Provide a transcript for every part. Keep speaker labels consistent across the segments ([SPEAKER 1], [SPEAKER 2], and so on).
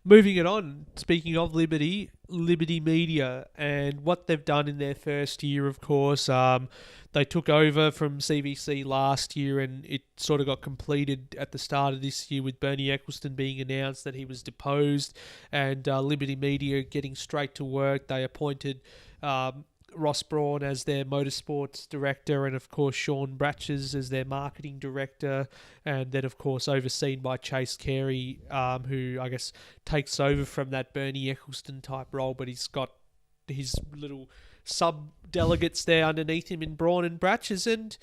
[SPEAKER 1] moving it on, speaking of Liberty Media and what they've done in their first year, of course, they took over from CVC last year and it sort of got completed at the start of this year with Bernie Eccleston being announced that he was deposed and Liberty Media getting straight to work. They appointed Ross Brawn as their motorsports director, and of course Sean Bratches as their marketing director, and then of course overseen by Chase Carey, who I guess takes over from that Bernie Eccleston type role, but he's got his little sub delegates there underneath him in Brawn and Bratches. And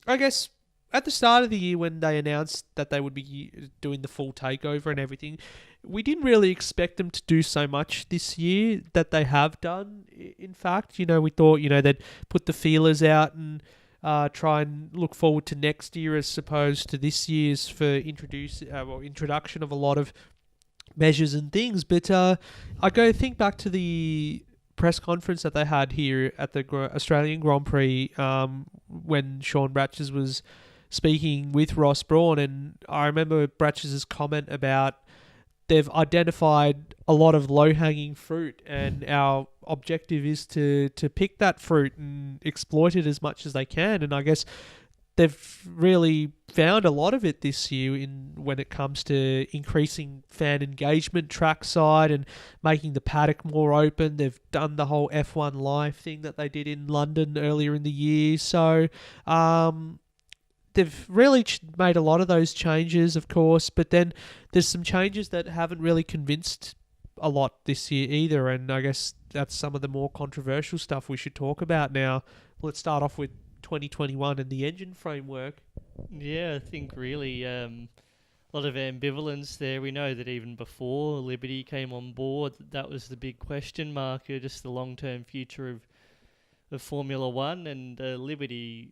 [SPEAKER 1] I guess at the start of the year when they announced that they would be doing the full takeover and everything, we didn't really expect them to do so much this year that they have done. In fact, we thought, they'd put the feelers out and try and look forward to next year as opposed to this year's for introduction of a lot of measures and things. But I go think back to the press conference that they had here at the Australian Grand Prix when Sean Bratches was speaking with Ross Brawn, and I remember Bratches' comment about they've identified a lot of low-hanging fruit, and our objective is to pick that fruit and exploit it as much as they can. And I guess they've really found a lot of it this year when it comes to increasing fan engagement trackside and making the paddock more open. They've done the whole F1 Live thing that they did in London earlier in the year. So they've really made a lot of those changes, of course, but then there's some changes that haven't really convinced a lot this year either, and I guess that's some of the more controversial stuff we should talk about now. Let's start off with 2021 and the engine framework.
[SPEAKER 2] Yeah, I think really a lot of ambivalence there. We know that even before Liberty came on board, that was the big question mark, just the long-term future of Formula One, and Liberty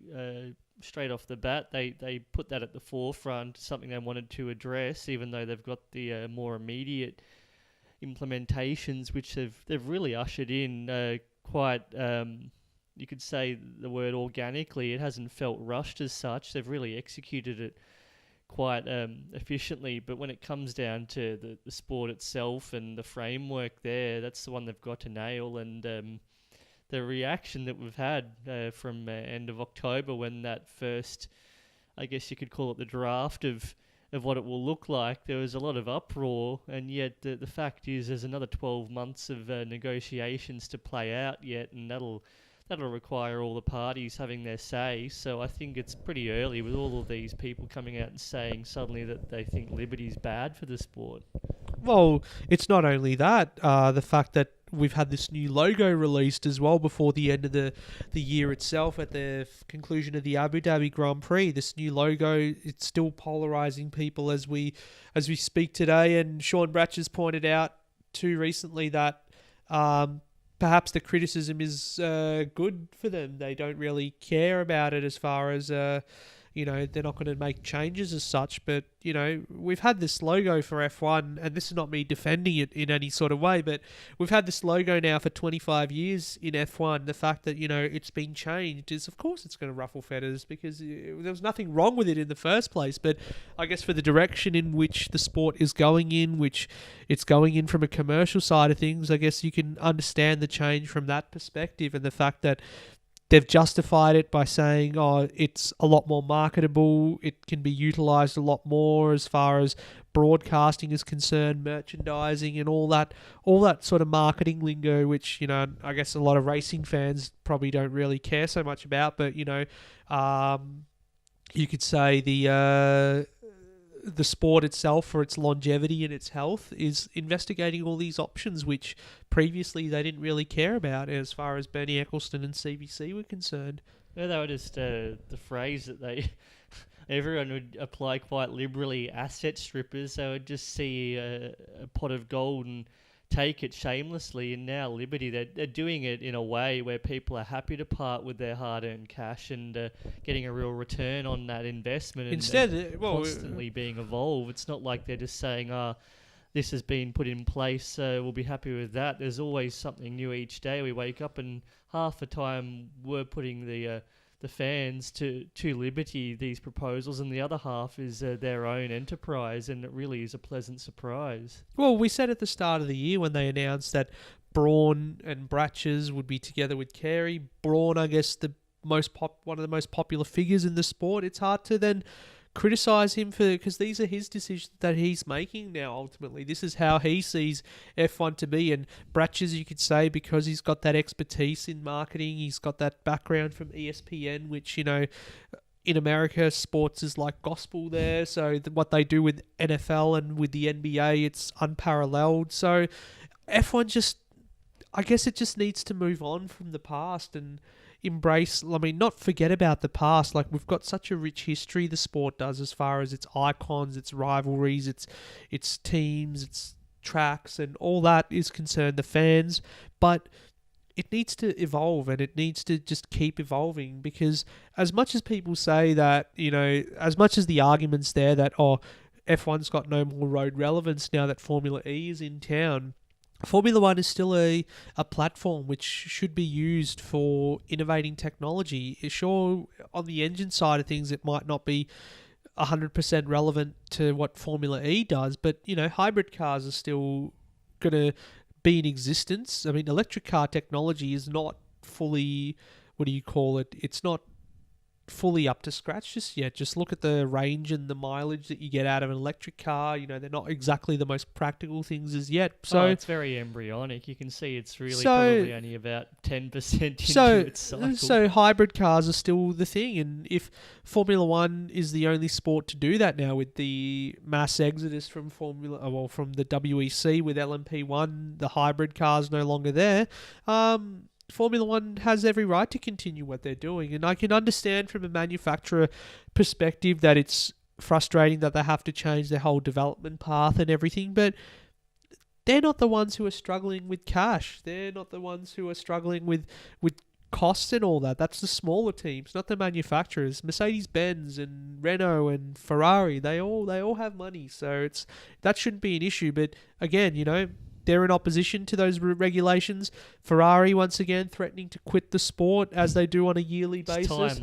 [SPEAKER 2] straight off the bat, they put that at the forefront, something they wanted to address, even though they've got the more immediate implementations, which they've really ushered in quite, you could say the word organically. It hasn't felt rushed as such. They've really executed it quite efficiently, but when it comes down to the sport itself and the framework there, that's the one they've got to nail. And the reaction that we've had from end of October, when that first, I guess you could call it the draft of what it will look like, there was a lot of uproar, and yet the fact is there's another 12 months of negotiations to play out yet, and that'll require all the parties having their say. So I think it's pretty early with all of these people coming out and saying suddenly that they think Liberty's bad for the sport.
[SPEAKER 1] Well, it's not only that, the fact that we've had this new logo released as well before the end of the year itself at the conclusion of the Abu Dhabi Grand Prix. This new logo, it's still polarizing people as we speak today. And Sean Bratches pointed out too recently that perhaps the criticism is good for them. They don't really care about it as far as they're not going to make changes as such, but, we've had this logo for F1, and this is not me defending it in any sort of way, but we've had this logo now for 25 years in F1. The fact that, it's been changed is, of course, it's going to ruffle feathers because there was nothing wrong with it in the first place, but I guess for the direction in which the sport is going in, which it's going in from a commercial side of things, I guess you can understand the change from that perspective, and the fact that they've justified it by saying, it's a lot more marketable, it can be utilised a lot more as far as broadcasting is concerned, merchandising and all that sort of marketing lingo, which, I guess a lot of racing fans probably don't really care so much about, but, you could say the sport itself, for its longevity and its health, is investigating all these options which previously they didn't really care about as far as Bernie Eccleston and CVC were concerned.
[SPEAKER 2] Yeah, they were just the phrase that everyone would apply quite liberally, asset strippers. They would just see a pot of gold and take it shamelessly. And now Liberty, they're doing it in a way where people are happy to part with their hard-earned cash and getting a real return on that investment.
[SPEAKER 1] Instead,
[SPEAKER 2] constantly being evolved. It's not like they're just saying, this has been put in place, so we'll be happy with that. There's always something new each day. We wake up and half the time we're putting the the fans to Liberty, these proposals, and the other half is their own enterprise, and it really is a pleasant surprise.
[SPEAKER 1] Well, we said at the start of the year when they announced that Braun and Bratches would be together with Carey. Braun, I guess, one of the most popular figures in the sport. It's hard to then criticize him because these are his decisions that he's making now. Ultimately, this is how he sees F1 to be. And Bratches, you could say, because he's got that expertise in marketing, he's got that background from ESPN, which in America, sports is like gospel there. So what they do with NFL and with the NBA, it's unparalleled. So F1 I guess it just needs to move on from the past and not forget about the past. Like, we've got such a rich history, the sport does, as far as its icons, its rivalries, its teams, its tracks, and all that is concerned, the fans. But it needs to evolve, and it needs to just keep evolving, because as much as people say that, as much as the argument's there that, F1's got no more road relevance now that Formula E is in town, Formula One is still a platform which should be used for innovating technology. Sure, on the engine side of things, it might not be 100% relevant to what Formula E does, but, hybrid cars are still going to be in existence. I mean, electric car technology is not fully, it's not fully up to scratch just yet. Just look at the range and the mileage that you get out of an electric car. They're not exactly the most practical things as yet. So
[SPEAKER 2] it's very embryonic. You can see it's really probably only about 10% into its cycle.
[SPEAKER 1] So hybrid cars are still the thing, and if Formula One is the only sport to do that now, with the mass exodus from from the WEC with LMP1, the hybrid cars no longer there. Formula One has every right to continue what they're doing. And I can understand from a manufacturer perspective that it's frustrating that they have to change their whole development path and everything, but they're not the ones who are struggling with cash. They're not the ones who are struggling with costs and all that. That's the smaller teams, not the manufacturers. Mercedes-Benz and Renault and Ferrari, they all have money, so that shouldn't be an issue. But again, they're in opposition to those regulations. Ferrari, once again, threatening to quit the sport, as they do on a yearly basis.
[SPEAKER 2] Time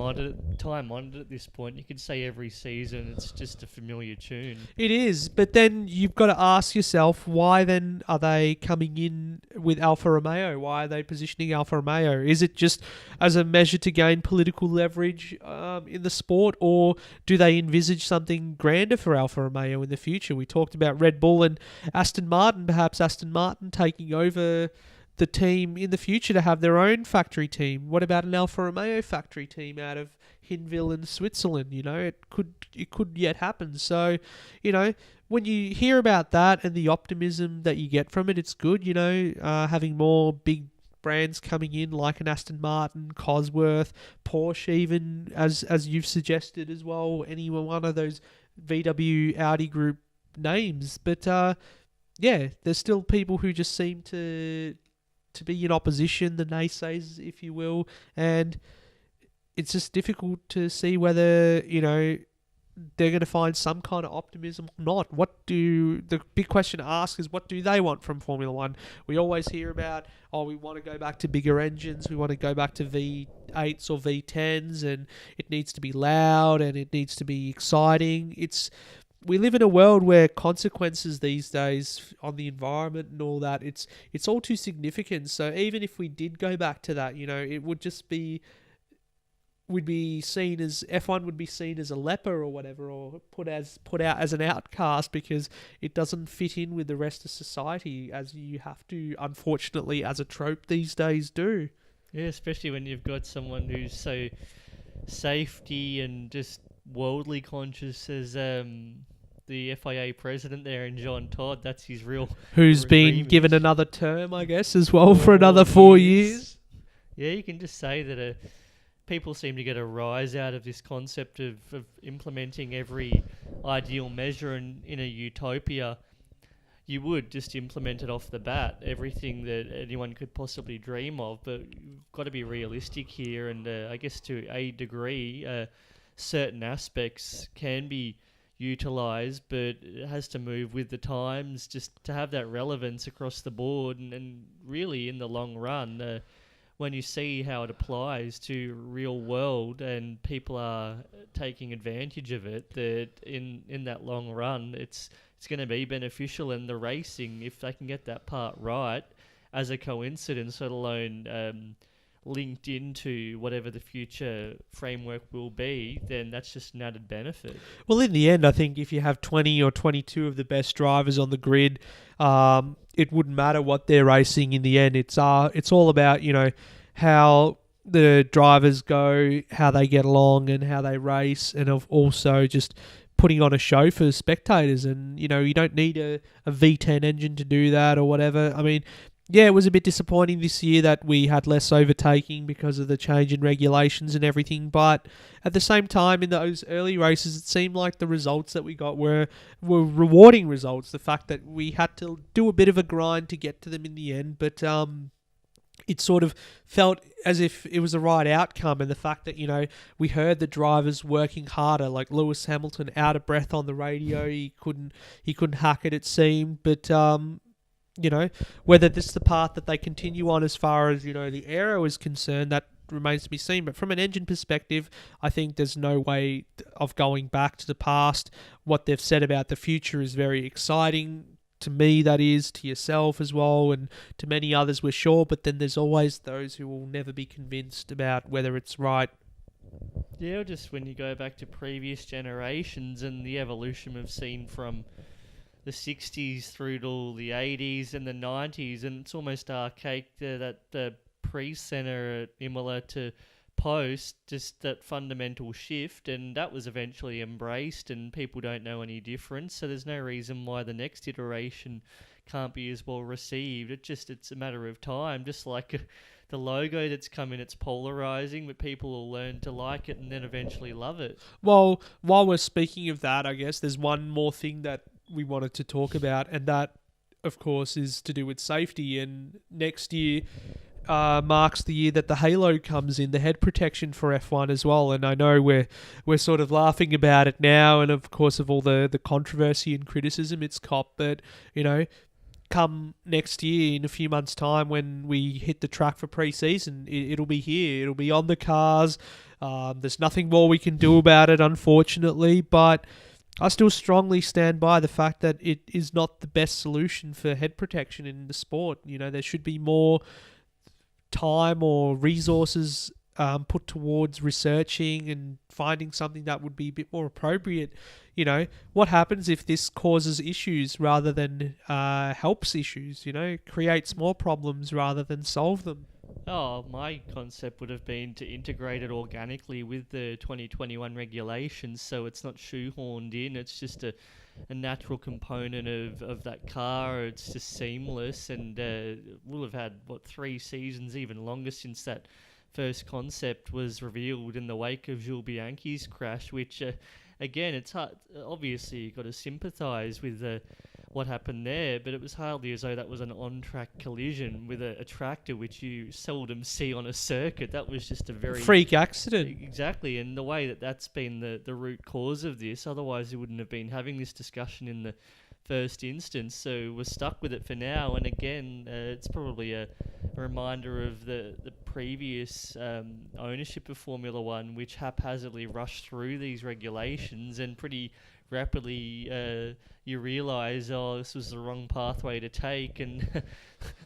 [SPEAKER 2] on it at this point. You could say every season it's just a familiar tune.
[SPEAKER 1] It is, but then you've got to ask yourself, why then are they coming in with Alfa Romeo? Why are they positioning Alfa Romeo? Is it just as a measure to gain political leverage in the sport, or do they envisage something grander for Alfa Romeo in the future? We talked about Red Bull and Aston Martin, perhaps Aston Martin taking over the team in the future to have their own factory team. What about an Alfa Romeo factory team out of Hinwil in Switzerland? It could yet happen. So, when you hear about that and the optimism that you get from it, it's good. Having more big brands coming in like an Aston Martin, Cosworth, Porsche, even as you've suggested as well. Any one of those VW, Audi group names, but. Yeah, there's still people who just seem to be in opposition, the naysayers, if you will, and it's just difficult to see whether, they're going to find some kind of optimism or not. The big question to ask is, what do they want from Formula One? We always hear about, we want to go back to bigger engines, we want to go back to V8s or V10s, and it needs to be loud and it needs to be exciting. We live in a world where consequences these days on the environment and all that, it's all too significant. So even if we did go back to that, it would just be, F1 would be seen as a leper or whatever, or put out as an outcast because it doesn't fit in with the rest of society, as you have to, unfortunately, as a trope these days do.
[SPEAKER 2] Yeah, especially when you've got someone who's so safety and just worldly conscious as the FIA president there, and John Todd. That's his real.
[SPEAKER 1] Who's been given another term, I guess, as well, for another 4 years.
[SPEAKER 2] Yeah, you can just say that people seem to get a rise out of this concept of implementing every ideal measure, and in a utopia, you would just implement it off the bat, everything that anyone could possibly dream of. But you've got to be realistic here, and I guess to a degree, certain aspects can be utilised, but it has to move with the times just to have that relevance across the board, and really in the long run, when you see how it applies to real world and people are taking advantage of it, that in that long run, it's going to be beneficial. And the racing, if they can get that part right, as a coincidence, let alone linked into whatever the future framework will be, then that's just an added benefit.
[SPEAKER 1] Well, in the end, I think if you have 20 or 22 of the best drivers on the grid, it wouldn't matter what they're racing in the end. It's all about, how the drivers go, how they get along and how they race, and also just putting on a show for spectators. And, you don't need a V10 engine to do that or whatever. I mean, yeah, it was a bit disappointing this year that we had less overtaking because of the change in regulations and everything. But at the same time, in those early races, it seemed like the results that we got were rewarding results. The fact that we had to do a bit of a grind to get to them in the end, but it sort of felt as if it was the right outcome. And the fact that, we heard the drivers working harder, like Lewis Hamilton out of breath on the radio. He couldn't hack it seemed. But whether this is the path that they continue on as far as, the aero is concerned, that remains to be seen. But from an engine perspective, I think there's no way of going back to the past. What they've said about the future is very exciting. To me, that is, to yourself as well, and to many others, we're sure. But then there's always those who will never be convinced about whether it's right.
[SPEAKER 2] Yeah, just when you go back to previous generations and the evolution we've seen from the 60s through to the 80s and the 90s, and it's almost archaic that the pre-center at Imola to post, just that fundamental shift, and that was eventually embraced, and people don't know any difference, so there's no reason why the next iteration can't be as well received. It's a matter of time, just like the logo that's come in, it's polarizing, but people will learn to like it and then eventually love it.
[SPEAKER 1] Well, while we're speaking of that, I guess there's one more thing that we wanted to talk about, and that, of course, is to do with safety. And next year marks the year that the halo comes in, the head protection for F1 as well. And I know we're sort of laughing about it now, and of course of all the controversy and criticism it's copped, but come next year, in a few months' time, when we hit the track for pre-season, it'll be here. It'll be on the cars. There's nothing more we can do about it, unfortunately, but I still strongly stand by the fact that it is not the best solution for head protection in the sport. There should be more time or resources put towards researching and finding something that would be a bit more appropriate. What happens if this causes issues rather than helps issues? Creates more problems rather than solve them.
[SPEAKER 2] Oh, my concept would have been to integrate it organically with the 2021 regulations, so it's not shoehorned in. It's just a natural component of that car. It's just seamless, and we'll have had 3 seasons, even longer, since that first concept was revealed in the wake of Jules Bianchi's crash, which again, it's hard. Obviously, you've got to sympathise with what happened there, but it was hardly as though that was an on-track collision with a tractor, which you seldom see on a circuit. That was just a very
[SPEAKER 1] freak accident.
[SPEAKER 2] Exactly, and the way that's been the root cause of this, otherwise we wouldn't have been having this discussion in the first instance. So we're stuck with it for now, and again, it's probably a reminder of the previous ownership of Formula One, which haphazardly rushed through these regulations, and pretty rapidly you realise, this was the wrong pathway to take, and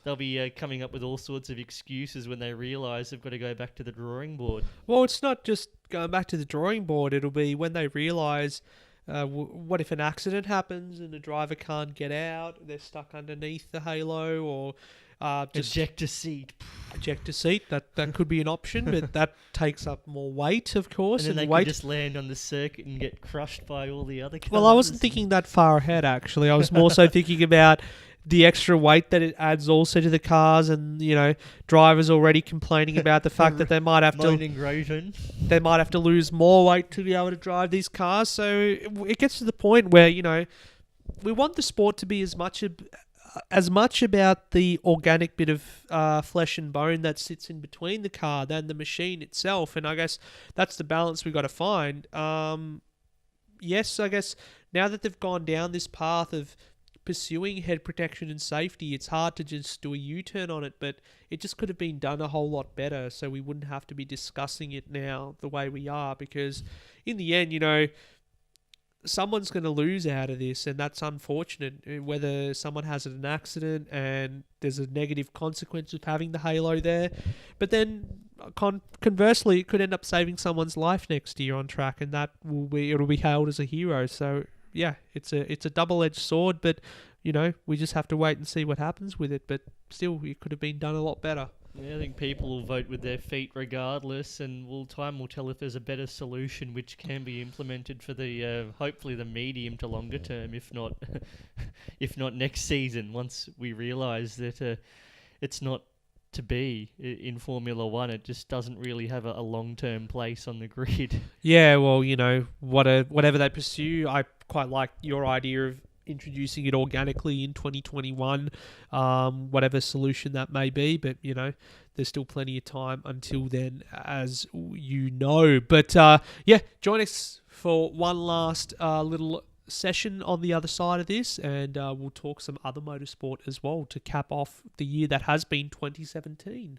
[SPEAKER 2] they'll be coming up with all sorts of excuses when they realise they've got to go back to the drawing board.
[SPEAKER 1] Well, it's not just going back to the drawing board, it'll be when they realise what if an accident happens and the driver can't get out, they're stuck underneath the halo, or just
[SPEAKER 2] ejector seat.
[SPEAKER 1] That could be an option, but that takes up more weight, of course.
[SPEAKER 2] And then they could just land on the circuit and get crushed by all the other cars.
[SPEAKER 1] Well, I wasn't thinking that far ahead, actually. I was more so thinking about the extra weight that it adds also to the cars, and drivers already complaining about the fact that they might have to lose more weight to be able to drive these cars. So it gets to the point where we want the sport to be as much about the organic bit of flesh and bone that sits in between the car than the machine itself. And I guess that's the balance we've got to find. Yes, I guess now that they've gone down this path of pursuing head protection and safety, it's hard to just do a U-turn on it, but it just could have been done a whole lot better, so we wouldn't have to be discussing it now the way we are, because in the end, someone's going to lose out of this, and that's unfortunate. Whether someone has an accident and there's a negative consequence of having the halo there, but then conversely, it could end up saving someone's life next year on track, and it'll be hailed as a hero. So yeah, it's a double-edged sword, but we just have to wait and see what happens with it. But still, it could have been done a lot better.
[SPEAKER 2] Yeah, I think people will vote with their feet regardless, and time will tell if there's a better solution which can be implemented for the hopefully the medium to longer term, if not if not next season. Once we realise that it's not to be in Formula One, it just doesn't really have a long-term place on the grid.
[SPEAKER 1] Yeah, well, whatever they pursue, I quite like your idea of introducing it organically in 2021, whatever solution that may be, but there's still plenty of time until then, as you know. But join us for one last little session on the other side of this, and we'll talk some other motorsport as well to cap off the year that has been 2017.